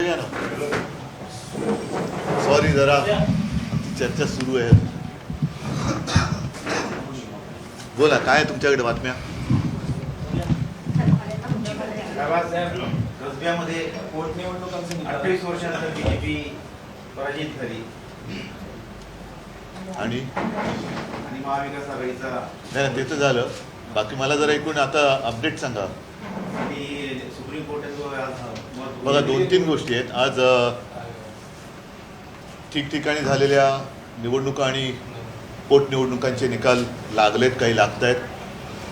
या ना. सॉरी जरा चर्चा सुरू आहे. बोला काय आहे तुमच्याकडे बातम्या. कसब्यामध्ये पोटनिवडणुकांचं 28 वर्षानंतर बीजेपी पराजित झाली आणि महाविकास आघाडीचा नाही ते तर झालं. बाकी मला जरा एकूण आता अपडेट सांगा. सुप्रीम कोर्टात बघा 2-3 गोष्टी आहेत. आज ठिकठिकाणी झालेल्या निवडणुका आणि पोटनिवडणुकांचे निकाल लागलेत, काही लागत आहेत.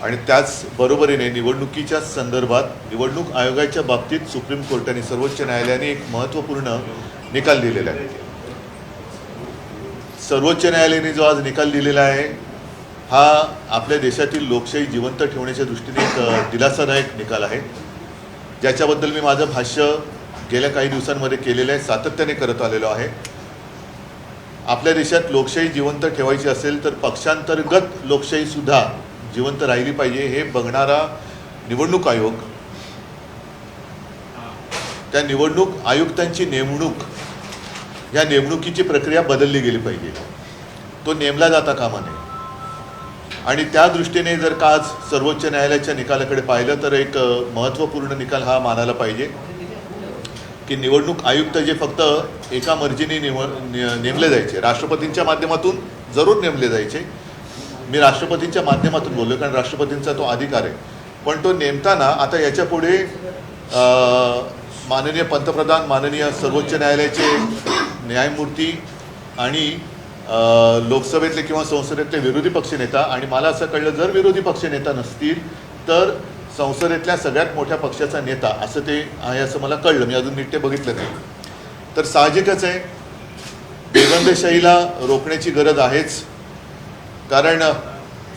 आणि त्याच बरोबरीने निवडणुकीच्या संदर्भात निवडणूक आयोगाच्या बाबतीत सुप्रीम कोर्टाने सर्वोच्च न्यायालयाने एक महत्त्वपूर्ण निकाल दिलेला आहे. सर्वोच्च न्यायालयाने जो आज निकाल दिलेला आहे हा आपल्या देशातील लोकशाही जिवंत ठेवण्याच्या दृष्टीने एक दिलासादायक निकाल आहे, ज्याच्याबद्दल मी माझं भाष्य गेल्या काही दिवसांमध्ये केलेलं आहे, सातत्याने करत आलेलो आहे. आपल्या देशात लोकशाही जिवंत ठेवायची असेल तर पक्षांतर्गत लोकशाहीसुद्धा जिवंत राहिली पाहिजे हे बघणारा निवडणूक आयोग, त्या निवडणूक आयुक्तांची नेमणूक, या नेमणुकीची प्रक्रिया बदलली गेली पाहिजे. तो नेमला जाता कामा नये. आणि त्या दृष्टीने जर का आज सर्वोच्च न्यायालयाच्या निकालाकडे पाहिलं तर एक महत्त्वपूर्ण निकाल हा मानायला पाहिजे की निवडणूक आयुक्त जे फक्त एका मर्जीने नेमले जायचे, राष्ट्रपतींच्या माध्यमातून जरूर नेमले जायचे. मी राष्ट्रपतींच्या माध्यमातून बोललो कारण राष्ट्रपतींचा तो अधिकार आहे. पण तो नेमताना आता याच्या पुढे माननीय पंतप्रधान, माननीय सर्वोच्च न्यायालयाचे न्यायमूर्ती आणि लोकसभेतले किंवा संसदेतले विरोधी पक्षनेता, आणि मला असं कळलं जर विरोधी पक्षनेता नसतील तर संसदेतल्या सगळ्यात मोठ्या पक्षाचा नेता असं ते आहे असं मला कळलं. मी अजून नीट ते बघितलं नाही. तर साहजिकच आहे बेबंदशाहीला रोखण्याची गरज आहेच. कारण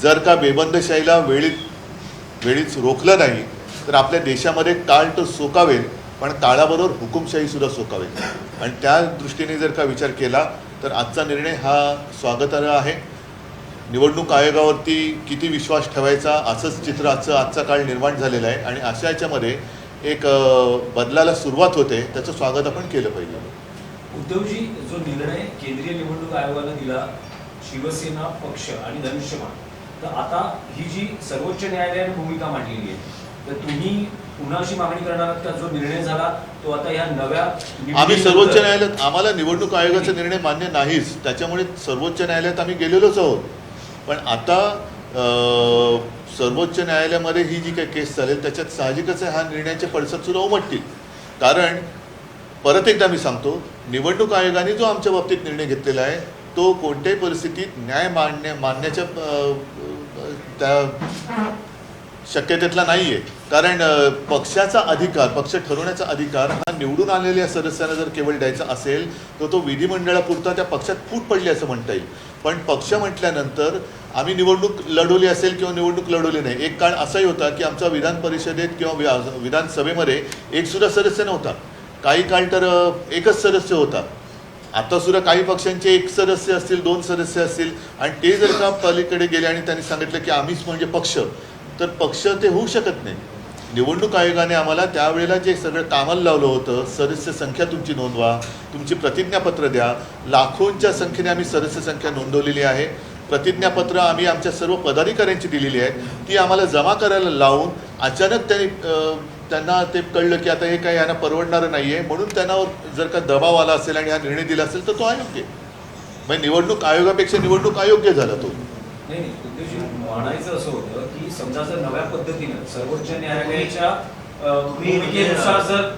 जर का बेबंदशाहीला वेळीच रोखलं नाही तर आपल्या देशामध्ये काळ तर सोकावेल पण काळाबरोबर हुकुमशाहीसुद्धा सोकावेल. आणि त्या दृष्टीने जर का विचार केला तर आजचा निर्णय हा स्वागतार्ह आहे. निवडणूक आयोगावरती किती विश्वास ठेवायचा असंच चित्र आजचा काळ निर्माण झालेला आहे. आणि अशा याच्यामध्ये एक बदलाला सुरुवात होते, त्याचं स्वागत आपण केलं पाहिजे. उद्धवजी, जो निर्णय केंद्रीय निवडणूक आयोगानं दिला शिवसेना पक्ष आणि धनुष्यबाण, तर आता ही जी सर्वोच्च न्यायालयाने भूमिका मांडलेली आहे तर तुम्ही पुन्हा अशी मागणी करणार आहात का जो निर्णय झाला तो आता या नव्या आम्ही सर्वोच्च न्यायालयात, आम्हाला निवडणूक आयोगाचा निर्णय मान्य नाहीच, त्याच्यामुळे सर्वोच्च न्यायालयात आम्ही गेलेलोच आहोत. पण आता सर्वोच्च न्यायालयामध्ये ही जी काही केस चालेल त्याच्यात साहजिकच आहे हा निर्णयाचे पडसादसुद्धा उमटतील. कारण परत एकदा मी सांगतो, निवडणूक आयोगाने जो आमच्या बाबतीत निर्णय घेतलेला आहे तो कोणत्याही परिस्थितीत न्याय मानण्याच्या त्या शक्यतेतला नाही आहे. कारण पक्षाचा अधिकार, पक्ष ठरवण्याचा अधिकार हा निवडून आलेल्या सदस्यांना जर केवळ द्यायचा असेल तर तो विधिमंडळापुरता त्या पक्षात फूट पडली असं म्हणता येईल. पण पक्ष म्हटल्यानंतर आम्ही निवडणूक लढवली असेल किंवा निवडणूक लढवली नाही. एक काळ असाही होता की आमच्या विधान परिषदेत किंवा विधानसभेमध्ये एकसुद्धा सदस्य नव्हता, काही काळ तर एकच सदस्य होता. आतासुद्धा काही पक्षांचे 1 सदस्य असतील, 2 सदस्य असतील. आणि ते जर का पलीकडे गेले आणि त्यांनी सांगितलं की आम्हीच म्हणजे पक्ष, तर पक्ष ते होऊ शकत नाही. निवडणूक आयोगाने आम्हाला त्यावेळेला जे सगळं कामाला लावलं होतं, सदस्य संख्या तुमची नोंदवा, तुमची प्रतिज्ञापत्र द्या, लाखोंच्या संख्येने आम्ही सदस्य संख्या नोंदवलेली आहे. प्रतिज्ञापत्र आम्ही आमच्या सर्व पदाधिकाऱ्यांची दिलेली आहेत, ती आम्हाला जमा करायला लावून अचानक त्यांना ते कळलं की आता हे काही यांना परवडणारं नाही आहे, म्हणून त्यांना जर का दबाव आला असेल आणि हा निर्णय दिला असेल तर तो अयोग्य. म्हणजे निवडणूक आयोगापेक्षा निवडणूक अयोग्य झाला तो. नाही, म्हणायचं असं होतं की समजा जर नव्या पद्धतीनं सर्वोच्च न्यायालयाच्या भूमिकेनुसार जर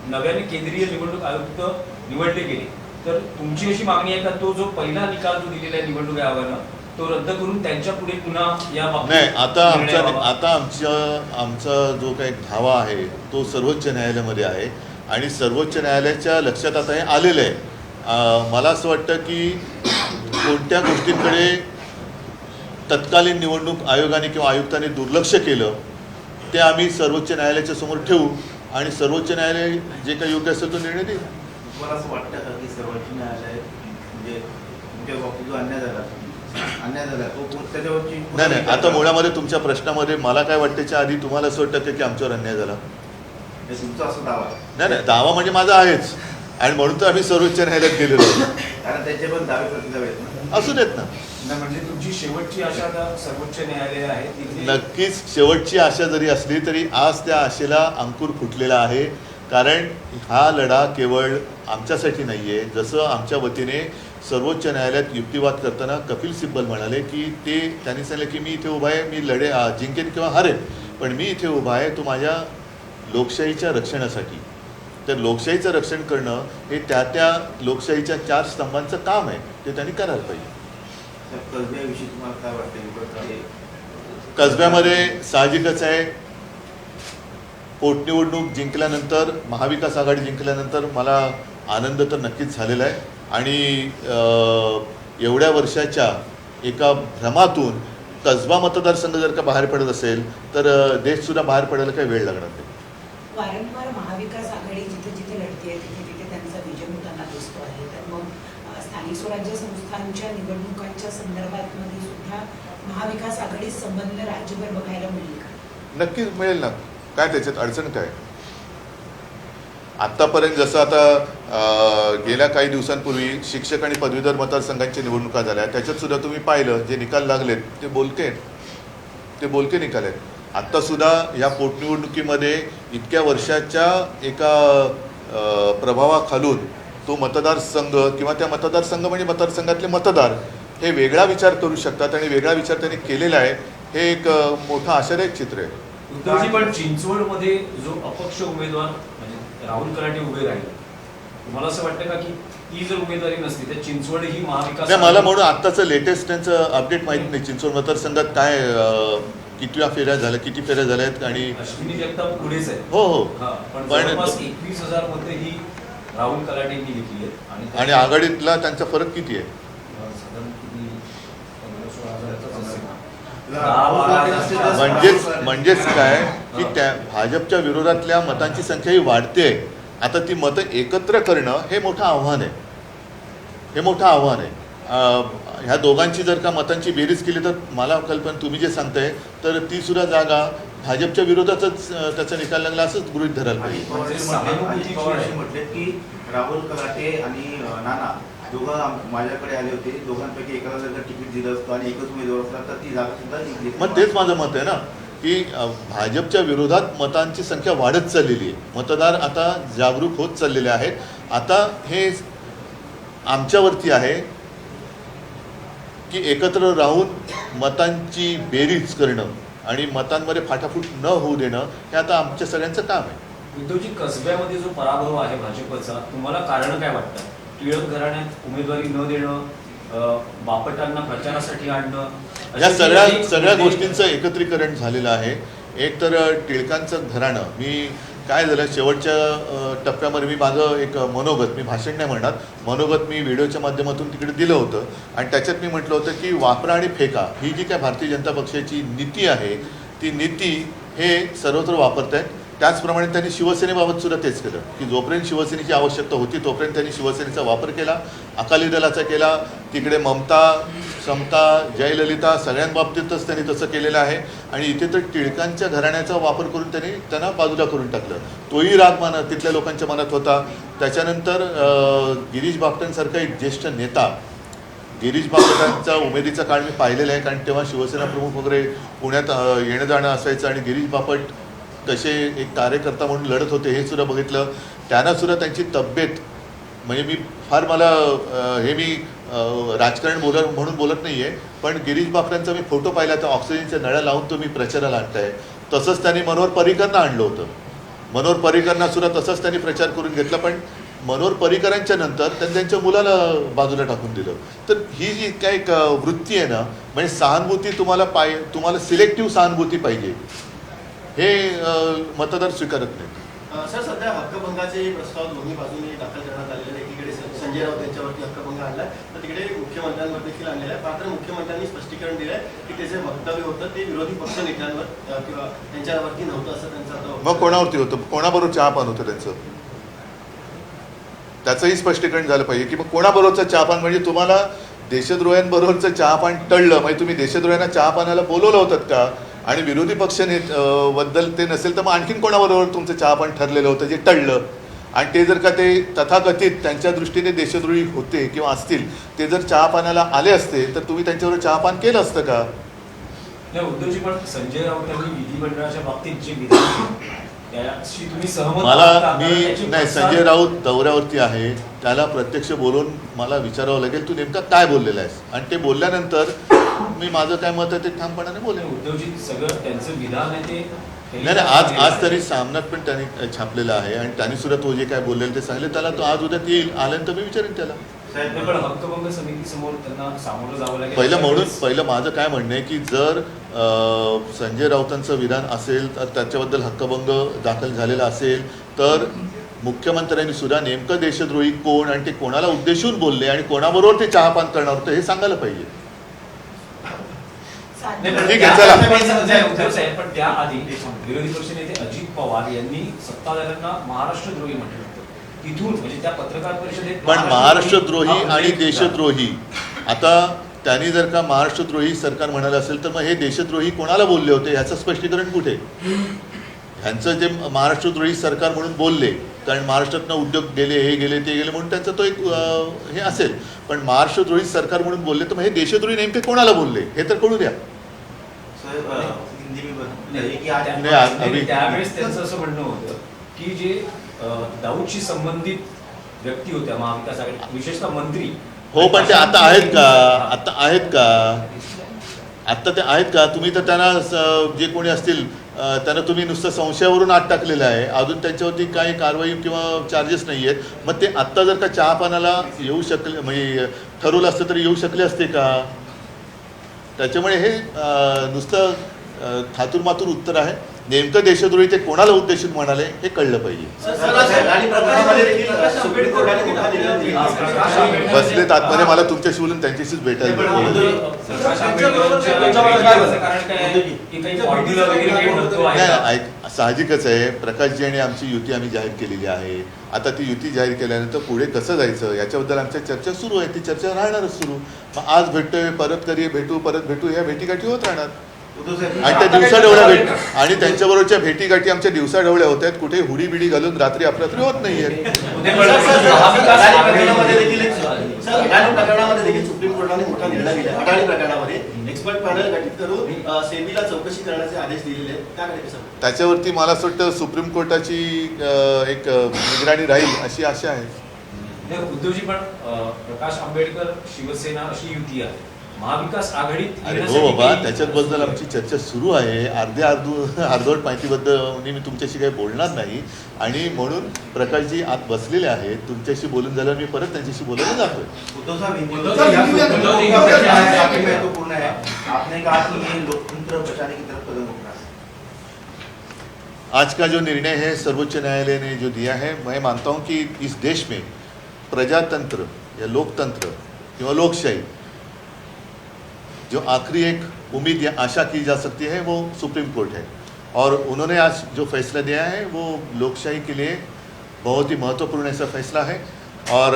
नव्याने केंद्रीय निवडणूक आयुक्त निवडले गेले तर तुमची अशी मागणी आहे का तो जो पहिला निकाल जो दिलेला आहे निवडणूक आयोगानं तो रद्द करून त्यांच्या पुढे पुन्हा या नाही, आता आमचा जो काही धावा आहे तो सर्वोच्च न्यायालयामध्ये आहे आणि सर्वोच्च न्यायालयाच्या लक्षात आता हे आलेलं आहे. मला असं वाटतं की कोणत्या गोष्टींकडे तत्कालीन निवडणूक आयोगाने किंवा आयुक्ताने दुर्लक्ष केलं ते आम्ही सर्वोच्च न्यायालयाच्या समोर ठेवू आणि सर्वोच्च न्यायालय जे काही योग्य असेल तो निर्णय देईल. तुम्हाला असं वाटतं का की सर्वोच्च न्यायालय म्हणजे तुमच्या बाबतीत जो अन्याय झाला तो त्याच्यावरची नाही, आता मुळामध्ये तुमच्या प्रश्नामध्ये मला काय वाटण्याच्या आधी तुम्हाला असं वाटतं की आमच्यावर अन्याय झाला? हे तुमचा असा दावा आहे. नाही नाही, दावा म्हणजे माझा आहेच, आणि म्हणून तर आम्ही सर्वोच्च न्यायालयात गेलेलो आहोत. कारण त्यांचे पण दावे प्रतिदावे आहेत ना. असू देत ना. नाही, म्हणजे तुमची शेवटची आशा आता सर्वोच्च न्यायालय आहे तिथे नक्कीच शेवटची आशा जरी असली तरी आज त्या आशेला अंकुर फुटलेला आहे. कारण हा लढा केवळ आमच्यासाठी नाही आहे. जसं आमच्या वतीने सर्वोच्च न्यायालयात युक्तिवाद करताना कपिल सिब्बल म्हणाले की त्यांनी सांगितलं की मी इथे उभा आहे, मी जिंकेन किंवा हारेन, पण मी इथे उभा आहे तो माझ्या लोकशाहीच्या रक्षणासाठी. तर लोकशाहीचं रक्षण करणं हे त्या लोकशाहीच्या 4 स्तंभांचं काम आहे, ते त्यांनी करायला पाहिजे. तर कसब्याविषयी तुम्हाला काय वाटतं? कसब्यामध्ये साहजिकच आहे, पोटनिवडणूक जिंकल्यानंतर, महाविकास आघाडी जिंकल्यानंतर मला आनंद तर नक्कीच झालेला आहे. आणि एवढ्या वर्षाच्या एका भ्रमातून कसबा मतदारसंघ जर का बाहेर पडत असेल तर देशसुद्धा बाहेर पडायला काही वेळ लागणार नाही. वारंवार महाविकास आघाडी जिथे जिथे लढते तिथे तिथे त्यांचा विजय होताना दिसतो आहे. तर मग स्थानिक स्वराज्य संस्थांच्या निवडणुकांच्या संदर्भात मध्ये सुद्धा महाविकास आघाडी संबंध राज्यभर बघायला मिळेल का? नक्कीच मिळेल ना. काय त्याच्यात अडचण काय? आत्तापर्यंत जसं आता गेल्या काही दिवसांपूर्वी शिक्षक आणि पदवीधर मतदारसंघांच्या निवडणुका झाल्या, त्याच्यात सुद्धा तुम्ही पाहिलं जे निकाल लागलेत ते बोलके निकाल आहेत. आत्तासुद्धा या पोटनिवडणुकीमध्ये इतक्या वर्षाच्या एका प्रभावाखालून तो मतदारसंघ किंवा त्या मतदारसंघातले मतदार हे वेगळा विचार करू शकतात, आणि वेगळा विचार त्यांनी केलेला आहे. हे एक मोठं आशादायक चित्र आहे. उद्धवजी, पण चिंचवडमध्ये जो अपक्ष उमेदवार म्हणजे राहुल कराटे उभे राहिले, तुम्हाला असं वाटतं का की ती जर उमेदवारी नसती तर चिंचवड ही महाविकास नाही, मला म्हणून आत्ताचं लेटेस्ट त्यांचं अपडेट माहिती नाही. चिंचवड मतदारसंघात काय किती फेऱ्या झाल्या आहेत. आणि अश्विनी जगताप पुढेच आहे. हो पण जवळपास 21,000 मध्ये ही राहुल कराटेंनी घेतली आहे. आणि आघाडीतला त्यांचा फरक किती आहे? साधारण किती 15-16,000 असेल. म्हणजेच काय की त्या भाजपच्या विरोधातल्या मतांची संख्याही वाढते. आता ती मतं एकत्र करणं हे मोठं आव्हान आहे. ह्या दोघांची जर का मतांची बेरीज केली तर मला कल्पना तुम्ही जे सांगताय तर ती सुद्धा जागा भाजपच्या विरोधातच त्याचा निकाल लागला असंच गृहीत धरायला पाहिजे. म्हटले की राहुल कराटे आणि नाना दोघं माझ्याकडे आले होते. दोघांपैकी एकाला जर तिकीट दिलं असतं आणि एकच उमेदवार असला तर ती जागा सुद्धा जिंकली. मग तेच माझं मत आहे ना की भाजपच्या विरोधात मतांची संख्या वाढत चाललेली आहे. मतदार आता जागरूक होत चाललेले आहेत. आता हे आमच्यावरती आहे की एकत्र राहून मतांची बेरीज करणं आणि मतांमध्ये फाटाफूट न होऊ देणं हे आता आमच्या सगळ्यांचं काम आहे. उद्धवजी, कसब्यामध्ये जो पराभव आहे भाजपचा, तुम्हाला कारण काय वाटतं? टिळक घराण्यात उमेदवारी न देणं, बापटांना प्रचारासाठी आणणं, या सगळ्या गोष्टींचं एकत्रीकरण झालेलं आहे. एक तर टिळकांचं घराणं, मी काय झालं शेवटच्या टप्प्यामध्ये मी माझं एक मनोगत, मी भाषण नाही म्हणणार, मनोगत मी व्हिडिओच्या माध्यमातून तिकडे दिलं होतं. आणि त्याच्यात मी म्हटलं होतं की वापरा आणि फेका ही जी काय भारतीय जनता पक्षाची नीती आहे ती नीती हे सर्वत्र वापरत आहेत. त्याचप्रमाणे त्यांनी शिवसेनेबाबत सुद्धा तेच केलं की जोपर्यंत शिवसेनेची आवश्यकता होती तोपर्यंत त्यांनी शिवसेनेचा वापर केला, अकाली दलाचा केला, तिकडे ममता, समता, जयललिता सगळ्यांबाबतीतच त्यांनी तसं केलेलं आहे. आणि इथे तर टिळकांच्या घराण्याचा वापर करून त्यांना बाजूला करून टाकलं. तोही राग तिथल्या लोकांच्या मनात होता. त्याच्यानंतर गिरीश बापटांसारखा एक ज्येष्ठ नेता, गिरीश बापटांचा उमेदीचा काळ मी पाहिलेला आहे, कारण तेव्हा शिवसेना प्रमुख वगैरे पुण्यात येणं जाणं असायचं आणि गिरीश बापट कसे एक कार्यकर्ता म्हणून लढत होते हे सुद्धा बघितलं. त्यांनासुद्धा त्यांची तब्येत म्हणजे मी राजकारण म्हणून बोलत नाही आहे, पण गिरीश बापटांचा मी फोटो पाहिला तर ऑक्सिजनच्या नळ्या लावून तुम्ही प्रचाराला आणताय. तसंच त्यांनी मनोहर पर्रिकरांना आणलं होतं. मनोहर पर्रिकरांना सुद्धा तसंच त्यांनी प्रचार करून घेतला, पण मनोहर पर्रिकरांच्या नंतर त्यांनी त्यांच्या मुलाला बाजूला टाकून दिलं. तर ही जी काय एक वृत्ती आहे ना, म्हणजे सहानुभूती तुम्हाला सिलेक्टिव्ह सहानुभूती पाहिजे, हे मतदार स्वीकारत नाहीत. सर, सध्या हक्कभंगाचे प्रस्ताव दोन्ही बाजूने दाखल करण्यात आलेले आहे. एकीकडे संजय राऊत यांच्यावरती हक्कभंग आणला, तर तिकडे मुख्यमंत्र्यांवर देखील आणलेला आहे. मात्र मुख्यमंत्र्यांनी स्पष्टीकरण दिलं आहे की ते जे वक्तव्य होतं ते विरोधी पक्ष नेत्यांवर किंवा त्यांच्यावरती नव्हतं असं त्यांचं. मग कोणावरती होतं? कोणाबरोबर चहापान होतं त्यांचं? त्याचंही स्पष्टीकरण झालं पाहिजे की मग कोणाबरोबरचं चहापान, म्हणजे तुम्हाला देशद्रोह्यांबरोबरचं चहापान टळलं, म्हणजे तुम्ही देशद्रोह्यांना चहापानाला बोलवलं होतं का? आणि विरोधी पक्ष बद्दल ते नसेल तर मग आणखीन कोणाबरोबर तुमचं चहापान ठरलेलं होतं जे टळलं, आणि ते जर का ते तथाकथित त्यांच्या दृष्टीने देशद्रोही होते किंवा असतील, ते जर चहापानाला आले असते तर तुम्ही त्यांच्यावर चहापान केलं असतं का? नाही, उद्धवजी पण संजय राऊत यांनी विधिमंडळाच्या बाबतीत जे विधान केलं, त्याशी तुम्ही सहमत आहात मला का? कारण त्याची नाही, संजय राऊत दौऱ्यावरती आहे, त्याला प्रत्यक्ष बोलून मला विचारावं लागेल तू नेमका काय बोललेला आहेस, आणि ते बोलल्यानंतर मी माझं काय मत आहे ते ठामपणाने बोलेन. उद्धवजी सगळं त्यांचं विधान आहे ते नाही, आज तरी सामन्यात पण त्यांनी छापलेलं आहे आणि त्यांनी सुद्धा तो जे काय बोललेलं ते सांगितलं त्याला, तो आज उद्या येईल, आल्यानंतर मी विचारेन त्याला. नाही, पण हक्कभंग समितीसमोर त्यांना सामोरं जावं लागेल. पहिलं माझं काय म्हणणं आहे की जर संजय राऊतांचं विधान असेल तर त्याच्याबद्दल हक्कभंग दाखल झालेला असेल तर मुख्यमंत्र्यांनी सुद्धा नेमकं देशद्रोही कोण आणि ते कोणाला उद्देशून बोलले आणि कोणाबरोबर ते चहापान करणार होतं हे सांगायला पाहिजे. ठीक आहे, चला. उद्धव साहेब, पण त्याआधी विरोधी पक्षनेते अजित पवार यांनी सत्ताधाऱ्यांना महाराष्ट्रद्रोही म्हटलं होतं. तिथून म्हणजे त्या पत्रकार परिषदेत पण महाराष्ट्रद्रोही आणि देशद्रोही, आता त्यांनी जर का महाराष्ट्रद्रोही सरकार म्हणालं असेल तर मग हे देशद्रोही कोणाला बोलले होते ह्याचं स्पष्टीकरण कुठे? ह्यांचं जे महाराष्ट्रद्रोही सरकार म्हणून बोलले, कारण महाराष्ट्रातनं उद्योग गेले, हे गेले, ते गेले म्हणून त्यांचा तो एक हे असेल, पण महाराष्ट्रद्रोही सरकार म्हणून बोलले तर मग हे देशद्रोही नेमके कोणाला बोलले हे तर कळू द्या. त्यावेळेस त्यांचं असं म्हणणं होतं की जे दाऊदशी संबंधित व्यक्ती होत्या महाविकास आघाडी, विशेषतः मंत्री. हो, पण ते आता आहेत का? आता ते आहेत का? तुम्ही तर त्यांना जे कोणी असतील त्यांना तुम्ही नुसतं संशयावरून आत टाकलेलं आहे, अजून त्यांच्यावरती काही कारवाई किंवा चार्जेस नाही आहेत. मग ते आत्ता जर का चहापानाला येऊ शकले, म्हणजे ठरवलं असतं तरी येऊ शकले असते का? त्याच्यामुळे हे नुसतं थातूरमातूर उत्तर आहे. नेमकं देशद्रोही ते कोणाला उद्देशून म्हणाले हे कळलं पाहिजे. बसलेत आतमध्ये, मला तुमच्याशी बोलून त्यांच्याशीच भेटायला नाही, साहजिकच आहे. प्रकाशजी आणि आमची युती आम्ही जाहीर केलेली आहे. आता ती युती जाहीर केल्यानंतर पुढे कसं जायचं याच्याबद्दल आमच्या चर्चा सुरू आहे. ती चर्चा राहणारच सुरू. मग आज भेटतोय, परत परत भेटू, या भेटीगाठी होत राहणार. आणि त्या दिवसाढवळ्या भेट आणि त्यांच्याबरोबरच्या भेटीगाठी आमच्या दिवसाढवळ्या होत आहेत. कुठे हुडी बिडी घालून रात्री अपरात्री होत नाहीये. प्रकरणामध्ये देखील सुप्रीम कोर्टाने मोठा निर्णय दिला. अडाणी प्रकरणामध्ये एक्सपर्ट पॅनल गठीत करून सेबीला चौकशी करण्याचे आदेश दिलेले आहेत. त्याकडे कसं? त्याच्यावरती मला असं वाटतं सुप्रीम कोर्टाची एक निगराणी राहील अशी आशा आहे. उद्धवजी, पण प्रकाश आंबेडकर शिवसेना अशी युती आहे, महाविकास आघाडीत. अरे हो बाबा, त्याच्याबद्दल आमची चर्चा सुरू आहे. अर्धवट माहितीबद्दल मी तुमच्याशी काही बोलणार नाही, आणि म्हणून प्रकाशजी आत बसलेले आहेत. तुमच्याशी बोलून झाल्यावर मी परत त्यांच्याशी बोलायला जातोय. महत्वपूर्ण है, आपने कहा कि ये लोकतंत्र बचाने की तरफ कदम उठा है. आज का जो निर्णय है सर्वोच्च न्यायालय ने जो दिया है, मैं मानता हूँ कि इस देश में प्रजातंत्र या लोकतंत्र किंवा लोकशाही जो आखिरी एक उम्मीद या आशा की जा सकती है वो सुप्रीम कोर्ट है, और उन्होंने आज जो फैसला दिया है वो लोकशाही के लिए बहुत ही महत्वपूर्ण ऐसा फैसला है. और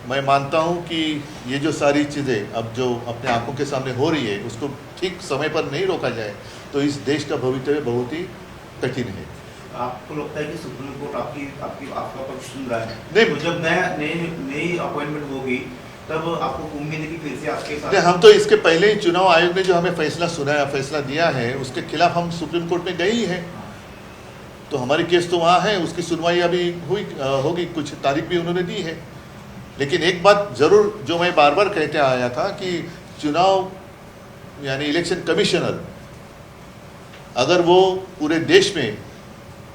मैं मानता हूँ कि ये जो सारी चीज़ें अब जो अपने आंखों के सामने हो रही है उसको ठीक समय पर नहीं रोका जाए तो इस देश का भविष्य बहुत ही कठिन है. आपको लगता है कि सुप्रीम कोर्ट आपका पक्ष सुन रहा है? नहीं, तो जब नई अपॉइंटमेंट होगी तब आपको उम्मीद है कि फिर से आपके साथ? हम तो इसके पहले ही चुनाव आयोग ने जो हमें फैसला दिया है उसके खिलाफ हम सुप्रीम कोर्ट में गए ही हैं, तो हमारी केस तो वहाँ है, उसकी सुनवाई अभी होगी, कुछ तारीख भी उन्होंने दी है. लेकिन एक बात जरूर जो मैं बार बार कहते आया था कि चुनाव यानी इलेक्शन कमिश्नर अगर वो पूरे देश में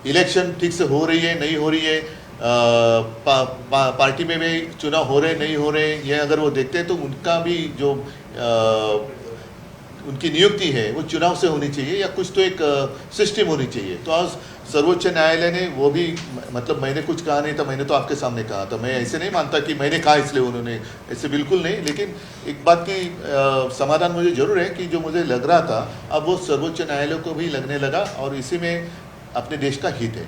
इलेक्शन ठीक से हो रही है नहीं हो रही है, पार्टी में भी चुनाव हो रहे नहीं हो रहे, ये अगर वो देखते हैं तो उनका भी जो उनकी नियुक्ति है वो चुनाव से होनी चाहिए या कुछ तो एक सिस्टम होनी चाहिए. तो आज सर्वोच्च न्यायालय ने वो भी, मतलब मैंने कुछ कहा नहीं था, मैंने तो आपके सामने कहा था. मैं ऐसे नहीं मानता कि मैंने कहा इसलिए उन्होंने, ऐसे बिल्कुल नहीं. लेकिन एक बात की समाधान मुझे जरूर है कि जो मुझे लग रहा था अब वो सर्वोच्च न्यायालय को भी लगने लगा, और इसी में अपने देश का हित है.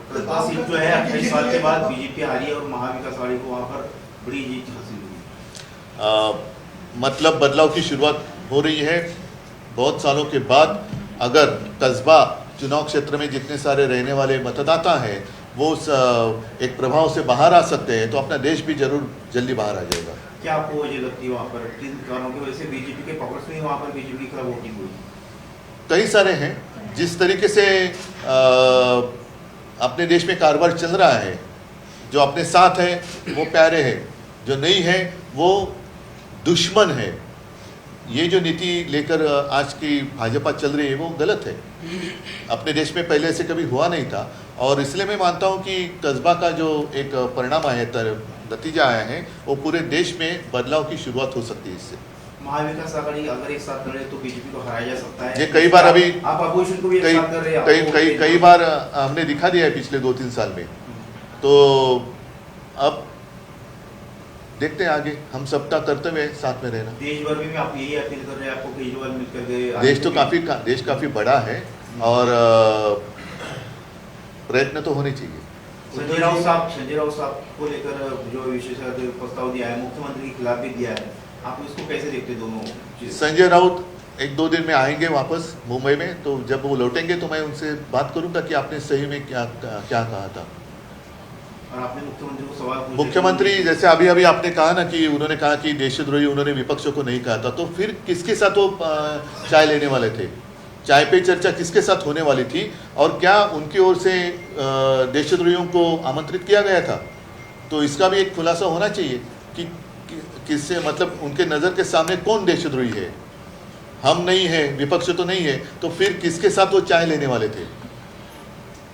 सीट जो है 28 साल के बाद बीजेपी आ रही है और महाविकास आघाड़ी को वहाँ पर बड़ी जीत हासिल हुई. मतलब बदलाव की शुरुआत हो रही है बहुत सालों के बाद, अगर कस्बा चुनाव क्षेत्र में जितने सारे रहने वाले मतदाता हैं वो एक प्रभाव से बाहर आ सकते हैं, तो अपना देश भी जरूर जल्दी बाहर आ जाएगा। क्या आपको वजह लगती है वहाँ पर किन कारणों की वजह से बीजेपी के पॉकेट्स में वहाँ पर बीजेपी की वोटिंग हुई? कई सारे हैं। जिस तरीके से अपने देश में कारोबार चल रहा है, जो अपने साथ है वो प्यारे हैं, जो नहीं है वो दुश्मन है। ये जो नीति लेकर आज की भाजपा चल रही है वो गलत है। अपने देश में पहले ऐसे कभी हुआ नहीं था, और इसलिए मैं मानता हूँ कि कस्बा का जो एक परिणाम आया है, नतीजा आया है, वो पूरे देश में बदलाव की शुरुआत हो सकती है इससे। महाविकास आघाड़ी अगर एक साथ लड़े तो बीजेपी को हराया जा सकता है। ये कई बार अभी आप अपोजिशन को भी एक साथ कर रहे हैं, कई आपको कई कई बार हमने दिखा दिया है पिछले 2-3 साल में। तो अब देखते हैं आगे, हम सबका कर्तव्य है साथ में रहना। देश भर में आप यही अपील कर रहे हैं, आपको केजरीवाल मिलकर गए। देश काफी बड़ा है और प्रयत्न तो होने चाहिए। संजय राउत साहब को लेकर जो विशेष प्रस्ताव दिया है, मुख्यमंत्री के खिलाफ भी दिया है, आप इसको कैसे देखते हैं दोनों चीज़? संजय राउत 1-2 दिन में आएंगे वापस मुंबई में, तो जब वो लौटेंगे तो मैं उनसे बात करूंगा कि आपने सही में क्या कहा था। और आपने मुख्यमंत्री को सवाल पूछा, मुख्यमंत्री जैसे अभी अभी आपने कहा ना कि उन्होंने कहा कि देशद्रोही, उन्होंने विपक्षों को नहीं कहा था, तो फिर किसके साथ वो चाय लेने वाले थे? चाय पे चर्चा किसके साथ होने वाली थी? और क्या उनकी ओर से देशद्रोहियों को आमंत्रित किया गया था? तो इसका भी एक खुलासा होना चाहिए कि किससे, मतलब उनके नज़र के सामने कौन देशद्रोही है। हम नहीं है, विपक्ष तो नहीं है, तो फिर किसके साथ वो चाय लेने वाले थे?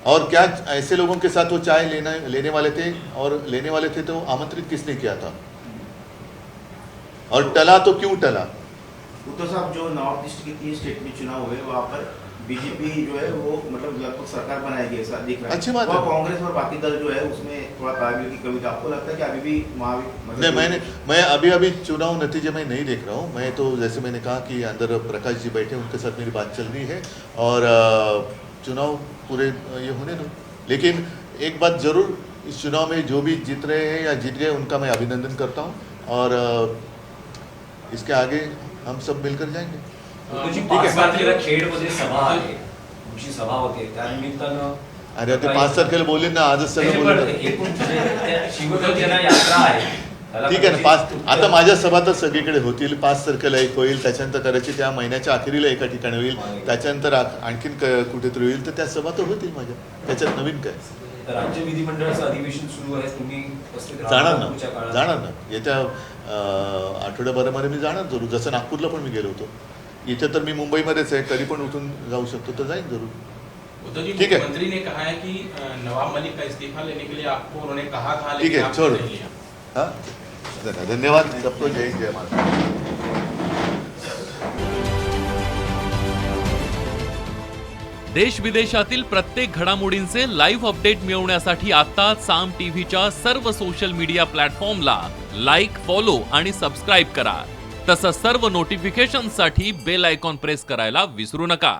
और क्या ऐसे लोगों के साथ वो चाय लेने वाले थे, और लेने वाले थे तो आमंत्रित किसने किया था? और टला तो क्यों टला? उत्तर साहब, जो नॉर्थ ईस्ट के 3 स्टेट में चुनाव हुए वहाँ पर बीजेपी जो है वो मतलब लगभग सरकार बनाएगी ऐसा दिख रहा है। अच्छी बात है। कांग्रेस और बाकी दल जो है उसमें थोड़ा तालमेल की कमी। आपको लगता है कि अभी भी नहीं, मैं अभी चुनाव नतीजे में नहीं देख रहा हूँ। मैं तो जैसे मैंने कहा कि अंदर प्रकाश जी बैठे, उनके साथ मेरी बात चल रही है, और चुनाव पूरे ये होने दो। लेकिन एक बात जरूर, इस चुनाव में जो भी जीत रहे हैं या जीत गए उनका मैं अभिनंदन करता हूँ, और इसके आगे हम सब मिलकर जाएंगे। तुझी 5 तारखेला खेडमध्ये सभा आहे, तुमची सभा होते, त्यानिमित्तानं अरे ते 5 तारखेला बोलले ना, आजच सगळं बोलले. एकूण शिवगर्जना यात्रा आहे, ठीक आहे ना. 5 आता माझ्या सभा तर सगळीकडे होतील. 5 तारखेला एक होईल, त्याच्यानंतर करायची त्या महिन्याच्या अखेरीला एका ठिकाणी होईल, त्याच्यानंतर आणखीन कुठेतरी होईल. तर त्या सभा तर होतील माझ्या, त्याच्यात नवीन काय. राज्य विधिमंडळाचं अधिवेशन सुरू आहे, तुम्ही उपस्थित जाणार ना. येत्या आठवड्याभरामध्ये मी जाणार जरूर. जसं नागपूरला पण मी गेलो होतो. इथे तर मी मुंबईमध्येच आहे, कधी पण उठून जाऊ शकतो, तर जाईन जरूर. ठीक है। मंत्री ने कहा है कि नवाब मलिक का इस्तीफा लेने के लिए आपको उन्होंने कहा था, ठीक है, आपने छोड़. नहीं लिया। हाँ, धन्यवाद सबको. जय जय माता. देश विदेशातील प्रत्येक घडामोडींचे लाईव्ह अपडेट मिळवण्यासाठी आता साम टीव्हीच्या सर्व सोशल मीडिया प्लॅटफॉर्मला लाईक, फॉलो आणि सबस्क्राईब करा. तसंच सर्व नोटिफिकेशनसाठी बेल आयकॉन प्रेस करायला विसरू नका.